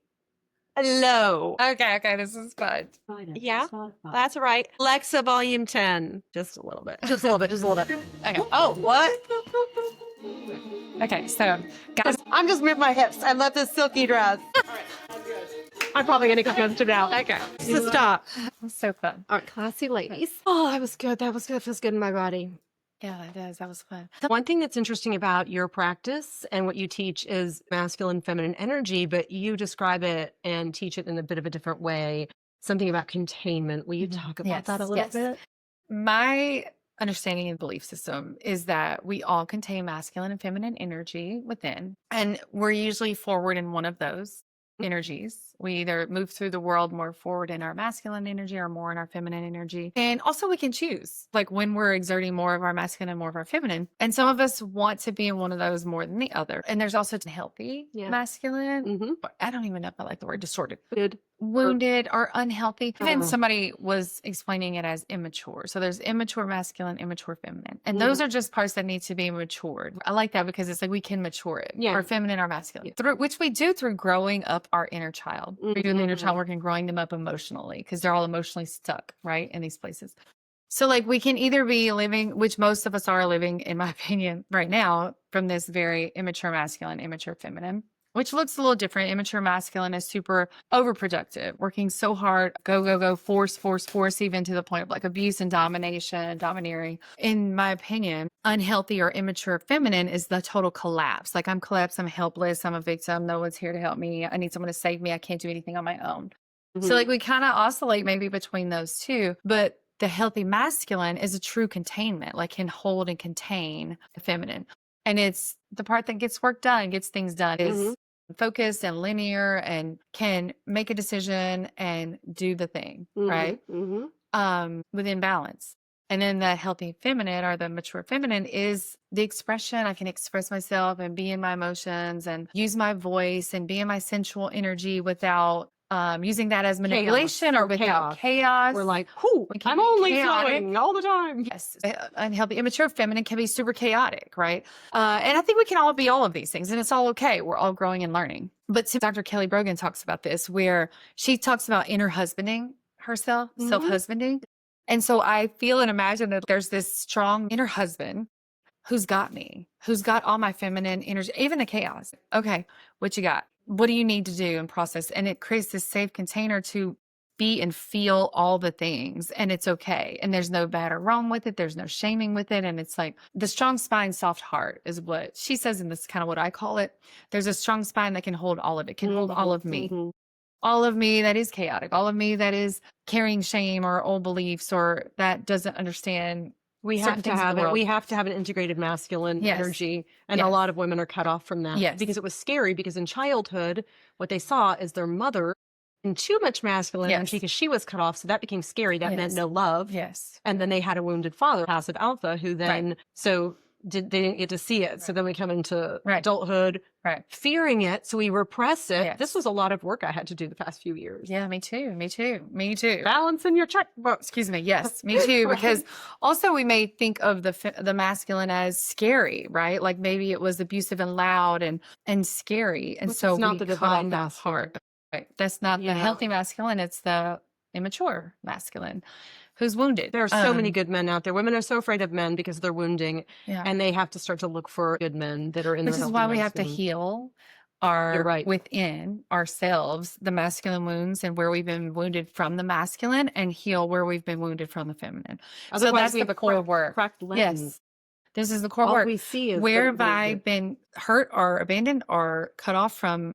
low. Okay. This is fun. Yeah, that's right. Alexa, volume 10. Just a little bit. Just a little bit. Okay. Oh, what? Okay. So, guys, I'm just moving my hips. I love this silky dress. I'm probably going to come to now. okay. So stop. That's so fun. All right, classy ladies. Oh, that was good. That feels good in my body. Yeah, that does. That was fun. One thing that's interesting about your practice and what you teach is masculine, feminine energy, but you describe it and teach it in a bit of a different way. Something about containment. Will you talk about that a little bit? My understanding and belief system is that we all contain masculine and feminine energy within, and we're usually forward in one of those energies. We either move through the world more forward in our masculine energy or more in our feminine energy. And also we can choose like when we're exerting more of our masculine and more of our feminine. And some of us want to be in one of those more than the other. And there's also healthy masculine. I don't even know if I like the word distorted. Wounded or unhealthy. Even somebody was explaining it as immature. So there's immature masculine, immature feminine. And those are just parts that need to be matured. I like that because it's like we can mature it. Our feminine, our masculine. Through which we do through growing up our inner child. We're doing the inner child work and growing them up emotionally because they're all emotionally stuck, right? In these places. So like we can either be living, which most of us are living, in my opinion, right now, from this very immature masculine, immature feminine, which looks a little different. Immature masculine is super overproductive, working so hard, go, force, even to the point of like abuse and domination, domineering. In my opinion, unhealthy or immature feminine is the total collapse. Like I'm collapsed, I'm helpless, I'm a victim, no one's here to help me. I need someone to save me. I can't do anything on my own. So like we kind of oscillate maybe between those two, but the healthy masculine is a true containment, like can hold and contain the feminine. And it's the part that gets work done, gets things done, is focused and linear and can make a decision and do the thing, right? Within balance. And then the healthy feminine or the mature feminine is the expression. I can express myself and be in my emotions and use my voice and be in my sensual energy without using that as manipulation or without chaos. We're like, I'm only flowing all the time. Yes. Unhealthy, immature feminine can be super chaotic, right? And I think we can all be all of these things and it's all okay. We're all growing and learning. But Dr. Kelly Brogan talks about this where she talks about inner husbanding herself, self-husbanding. And so I feel and imagine that there's this strong inner husband who's got me, who's got all my feminine energy, even the chaos. Okay, what you got? What do you need to do and process? And it creates this safe container to be and feel all the things. And it's okay. And there's no bad or wrong with it. There's no shaming with it. And it's like the strong spine, soft heart is what she says. And this is kind of what I call it. There's a strong spine that can hold all of it, can hold all of me. All of me that is chaotic, all of me that is carrying shame or old beliefs or that doesn't understand. We have to have it. We have to have an integrated masculine energy. And a lot of women are cut off from that because it was scary because in childhood, what they saw is their mother in too much masculine energy because she was cut off. So that became scary. That meant no love. And then they had a wounded father, passive alpha, who then, they didn't get to see it. So then we come into adulthood, fearing it. So we repress it. This was a lot of work I had to do the past few years. Yeah, me too. Balancing your checkbook. Excuse me. Yes, me too. Because also we may think of the masculine as scary, right? Like maybe it was abusive and loud and scary. And so it's not we the cut divine off that masculine. heart. Right. That's not the healthy masculine. It's the immature masculine who's wounded. There are so many good men out there. Women are so afraid of men because they're wounding, Yeah. and they have to start to look for good men that are in. Which their is why healthy we have to masculine. heal our right. within ourselves, the masculine wounds and where we've been wounded from the masculine, and heal where we've been wounded from the feminine. So Otherwise, that's we the have a core work. cracked lens. Yes. This is the core All work. we see is Where the- have I been hurt or abandoned or cut off from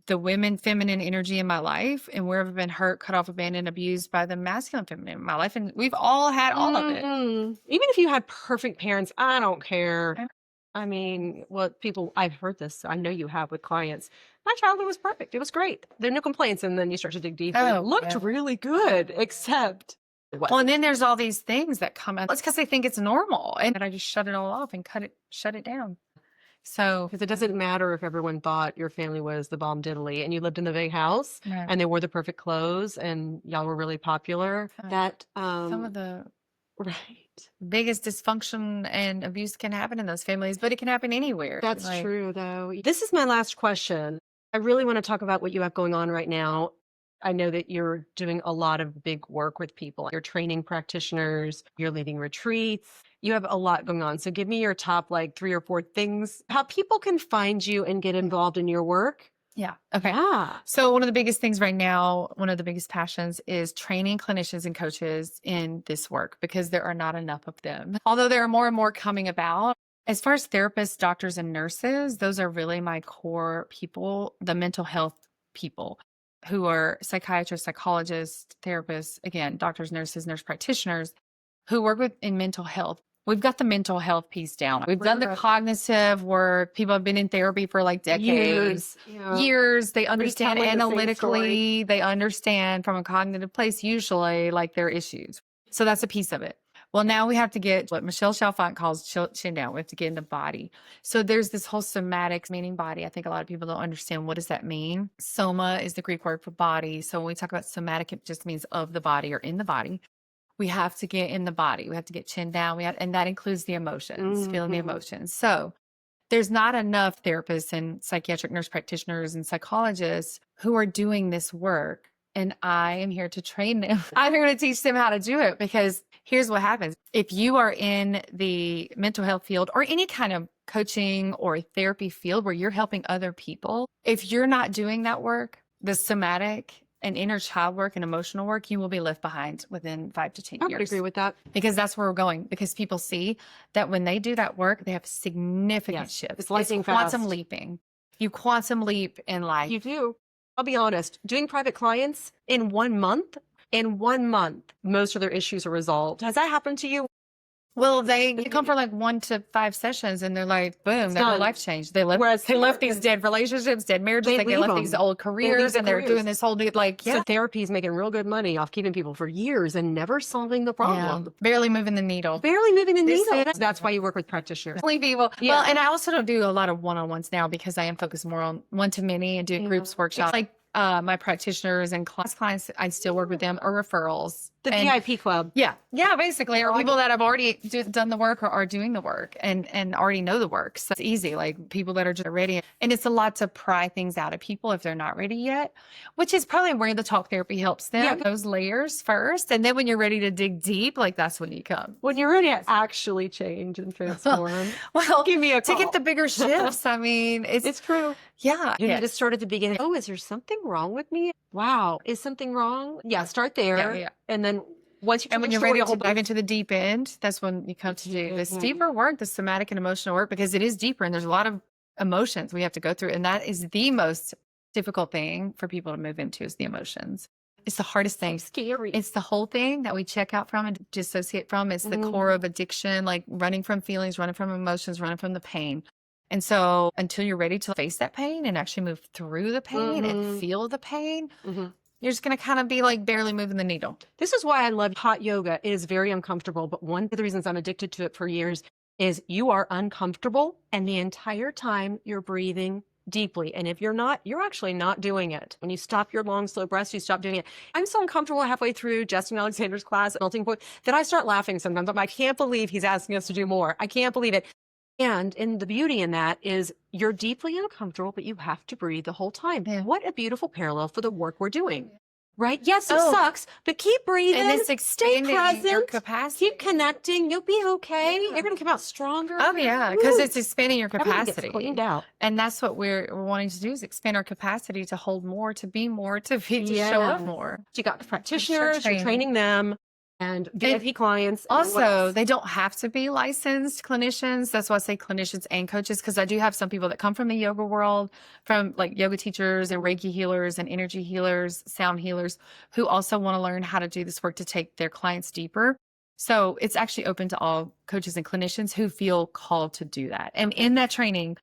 the feminine energy in my life? And where have I been hurt, cut off, abandoned, abused by the masculine feminine in my life? And we've all had all of it. Even if you had perfect parents, I don't care. I mean, I've heard this. I know you have with clients. My childhood was perfect. It was great. There are no complaints. And then you start to dig deeper. Oh, It looked yeah. really good, except. Well, and then there's all these things that come out. It's because they think it's normal. And I just shut it all off and shut it down. So, Because it doesn't matter if everyone thought your family was the bomb diddly and you lived in the big house Right. and they wore the perfect clothes and y'all were really popular. That some of the right. biggest dysfunction and abuse can happen in those families, but it can happen anywhere. That's Like, true, though. This is my last question. I really want to talk about what you have going on right now. I know that you're doing a lot of big work with people. You're training practitioners, you're leading retreats. You have a lot going on. So give me your top 3 or 4 things, how people can find you and get involved in your work. Yeah. Okay. Yeah. So one of the biggest things right now, one of the biggest passions is training clinicians and coaches in this work because there are not enough of them. Although there are more and more coming about. As far as therapists, doctors, and nurses, those are really my core people, the mental health people who are psychiatrists, psychologists, therapists, again, doctors, nurses, nurse practitioners who work in mental health. We've got the mental health piece down. We've done the cognitive work. People have been in therapy for decades, years. They understand analytically. They understand from a cognitive place, usually their issues. So that's a piece of it. Well, now we have to get what Michelle Chalfant calls chin down. We have to get in the body. So there's this whole somatic meaning body. I think a lot of people don't understand what does that mean. Soma is the Greek word for body. So when we talk about somatic, it just means of the body or in the body. We have to get in the body. We have to get chin down. And that includes the emotions, feeling the emotions. So there's not enough therapists and psychiatric nurse practitioners and psychologists who are doing this work. And I am here to train them. I'm here to teach them how to do it because here's what happens. If you are in the mental health field or any kind of coaching or therapy field where you're helping other people, if you're not doing that work, the somatic and inner child work and emotional work, you will be left behind within 5 to 10 years. I would agree with that. Because that's where we're going. Because people see that when they do that work, they have significant shifts. It's lightning quantum fast. leaping. You quantum leap in life. You do. I'll be honest, doing private clients in 1 month, most of their issues are resolved. Has that happened to you? Well, they come for 1 to 5 sessions and they're like, boom, their whole done. life changed. They left, Whereas they left these dead relationships, dead marriages, They they leave left these them. old careers the and they're careers. doing this whole new, So therapy is making real good money off keeping people for years and never solving the problem. barely moving the needle. Barely moving the This needle. is- That's why you work with practitioners. Only people. Yeah. Well, and I also don't do a lot of one-on-ones now because I am focused more on one-to-many and doing groups, workshops. My practitioners and clients, I still work with them or referrals. The And- VIP club. Yeah, basically, or people that have already done the work or are doing the work and already know the work. So it's easy, people that are just ready. And it's a lot to pry things out of people if they're not ready yet, which is probably where the talk therapy helps them. Yeah. Those layers first. And then when you're ready to dig deep, that's when you come. When you're ready to actually change and transform. Well, Give me a to call. get the bigger shifts, I mean, It's true. yeah. You need to start at the beginning. Oh, is there something wrong with me? Wow. Is something wrong? Yeah, start there. Yeah. And then once you And when tell you're the story ready a whole to dive into the deep end, that's when you come to do this Mhm. deeper work, the somatic and emotional work, because it is deeper and there's a lot of emotions we have to go through. And that is the most difficult thing for people to move into is the emotions. It's the hardest thing. scary. It's the whole thing that we check out from and dissociate from. It's the core of addiction, running from feelings, running from emotions, running from the pain. And so until you're ready to face that pain and actually move through the pain and feel the pain, you're just going to kind of be barely moving the needle. This is why I love hot yoga. It is very uncomfortable, but one of the reasons I'm addicted to it for years is you are uncomfortable and the entire time you're breathing deeply. And if you're not, you're actually not doing it. When you stop your long, slow breaths, you stop doing it. I'm so uncomfortable halfway through Justin Alexander's class at Melting Point that I start laughing sometimes. I can't believe he's asking us to do more. I can't believe it. And the beauty in that is you're deeply uncomfortable, but you have to breathe the whole time. Yeah. What a beautiful parallel for the work we're doing, right? Yes, it Oh. sucks, but keep breathing. And it's Stay expanding your present. capacity. Keep connecting. You'll be okay. You're going to come out stronger. Oh, yeah, because Woo. it's expanding your Everything gets capacity. cleaned out. And that's what we're wanting to do is expand our capacity to hold more, to be more, to show Yeah. up more. You got practitioners, you're training. training them. and VIP clients. Also, they don't have to be licensed clinicians. That's why I say clinicians and coaches, because I do have some people that come from the yoga world, from like yoga teachers and Reiki healers and energy healers, sound healers, who also want to learn how to do this work to take their clients deeper. So it's actually open to all coaches and clinicians who feel called to do that. And in that training,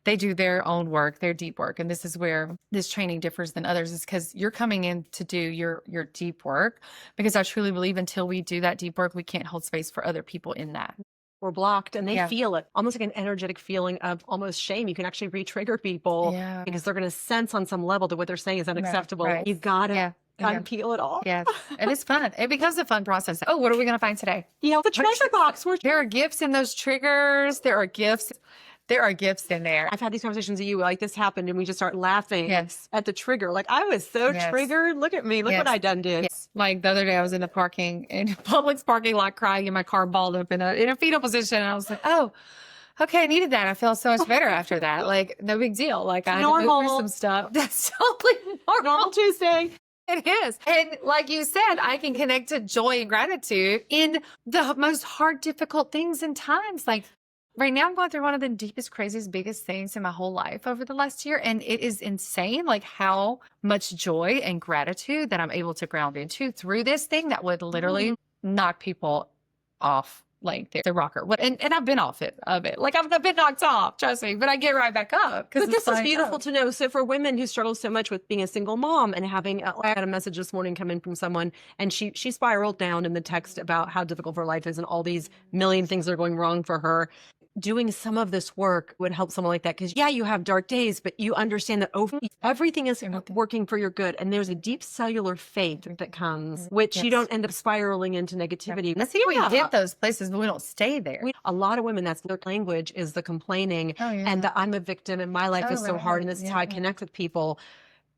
they do their own work, their deep work. And this is where this training differs than others, is because you're coming in to do your deep work, because I truly believe until we do that deep work, we can't hold space for other people in that. We're blocked, and they feel it, almost like an energetic feeling of almost shame. You can actually re-trigger people because they're going to sense on some level that what they're saying is unacceptable. Right. You've got to unpeel it all. Yes. And it's fun. It becomes a fun process. Oh, what are we going to find today? The treasure box. There are gifts in those triggers. There are gifts. There are gifts in there. I've had these conversations with you, like this happened, and we just start laughing at the trigger. Like, I was so triggered. Look at me. Look what I done did. Yes. Like the other day, I was in the Publix parking lot, crying in my car, balled up in a fetal position. And I was like, oh, okay, I needed that. I felt so much better after that. Like, no big deal. Like, I had to move through some stuff. That's totally normal Tuesday. It is. And like you said, I can connect to joy and gratitude in the most hard, difficult things and times. Like, right now, I'm going through one of the deepest, craziest, biggest things in my whole life over the last year. And it is insane, like how much joy and gratitude that I'm able to ground into through this thing that would literally knock people off like the rocker. And I've been off of it. Like, I've been knocked off, trust me, but I get right back up. But this is beautiful to know. So for women who struggle so much with being a single mom and having, I had a message this morning come in from someone, and she spiraled down in the text about how difficult her life is and all these million things that are going wrong for her. Doing some of this work would help someone like that, because you have dark days, but you understand that everything is working for your good, and there's a deep cellular faith that comes, which you don't end up spiraling into negativity. Let's see, we hit those places, but we don't stay there. A lot of women, that's their language, is the complaining and the I'm a victim and my life is so hard and this is how I connect with people.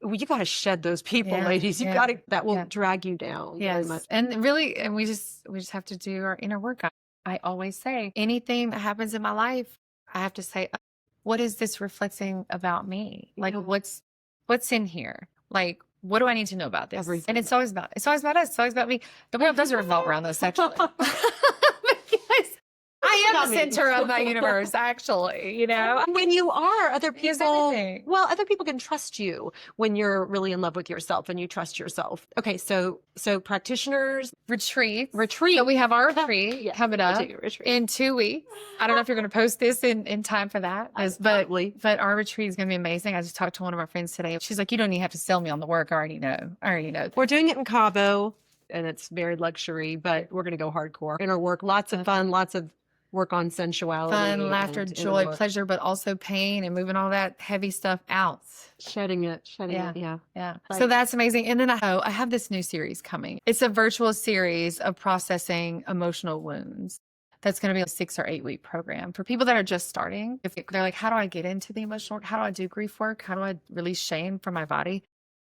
Well, you got to shed those people, ladies. You got to, that will drag you down. Yes. Very much. And really, and we just have to do our inner work. I always say, anything that happens in my life, I have to say, what is this reflecting about me? Like, what's in here? Like, what do I need to know about this? Everything. And it's always about us. It's always about me. The world doesn't revolve around us, actually. I am the center of my universe, actually, When you are, other people can trust you when you're really in love with yourself and you trust yourself. Okay, so practitioners retreat. So we have our retreat coming up in 2 weeks. I don't know if you're going to post this in time for that, but our retreat is going to be amazing. I just talked to one of our friends today. She's like, you don't even have to sell me on the work. I already know. We're doing it in Cabo, and it's very luxury, but we're going to go hardcore in our work. Lots of fun, lots of work on sensuality. Fun, laughter, joy, pleasure, but also pain and moving all that heavy stuff out. Shedding it. Yeah. So that's amazing. And then I have this new series coming. It's a virtual series of processing emotional wounds. That's going to be a 6 or 8 week program for people that are just starting. If they're like, how do I get into the emotional work? How do I do grief work? How do I release shame from my body?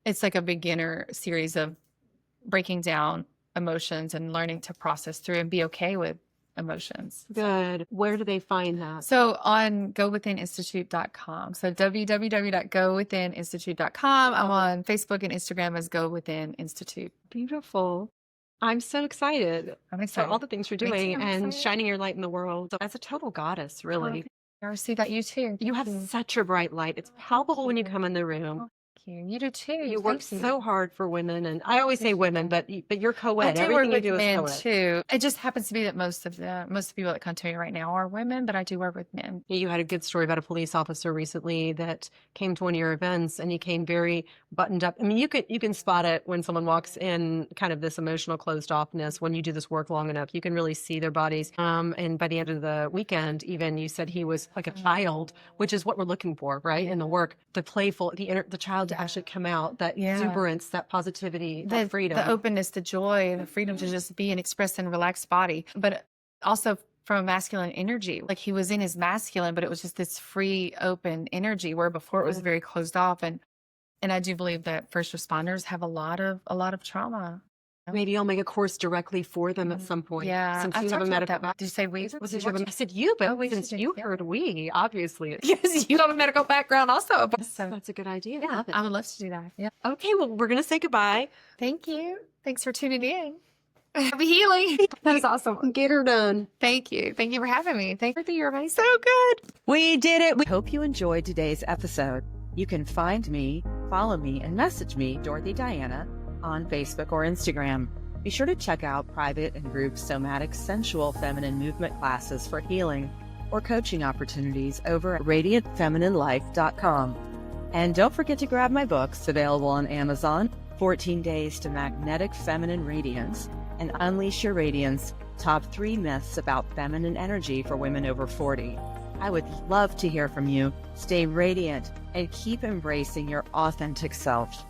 It's like a beginner series of breaking down emotions and learning to process through and be okay with emotions. Good. Where do they find that? So on gowithininstitute.com. So www.gowithininstitute.com. I'm on Facebook and Instagram as Go Within Institute. Beautiful. I'm so excited. I'm excited for all the things you're doing and shining your light in the world. So as a total goddess, really. I receive that, you too. You have such a bright light. It's palpable when you come in the room. You do too. You work so hard for women, and I always say women, but you're co-ed. Everything you do is men co-ed too. It just happens to be that most of the people that come to me right now are women, but I do work with men. You had a good story about a police officer recently that came to one of your events, and he came very buttoned up. I mean, you can spot it when someone walks in, kind of this emotional closed offness. When you do this work long enough, you can really see their bodies. And by the end of the weekend, even you said he was like a child, which is what we're looking for, right? In the work, the playful, the child to actually come out. That exuberance, that positivity, that freedom. The openness, the joy, the freedom to just be and express in a relaxed body. But also from a masculine energy. Like he was in his masculine, but it was just this free, open energy where before it was very closed off. And I do believe that first responders have a lot of trauma. Maybe I'll make a course directly for them at some point. Yeah. Since you have a medical background. Did you say we? I said you, but since you heard we, obviously. Yes, you have a medical background also. So that's a good idea. Yeah, I would love to do that. Yeah. Okay, well, we're going to say goodbye. Thank you. Thanks for tuning in. Happy healing. That is awesome. Get her done. Thank you. Thank you for having me. Thank you. You're amazing. So good. We did it. We hope you enjoyed today's episode. You can find me, follow me, and message me, Dorothy Diana, on Facebook or Instagram. Be sure to check out private and group somatic sensual feminine movement classes for healing or coaching opportunities over at radiantfemininelife.com. And don't forget to grab my books available on Amazon, 14 Days to Magnetic Feminine Radiance and Unleash Your Radiance, Top 3 Myths About Feminine Energy for Women Over 40. I would love to hear from you. Stay radiant and keep embracing your authentic self.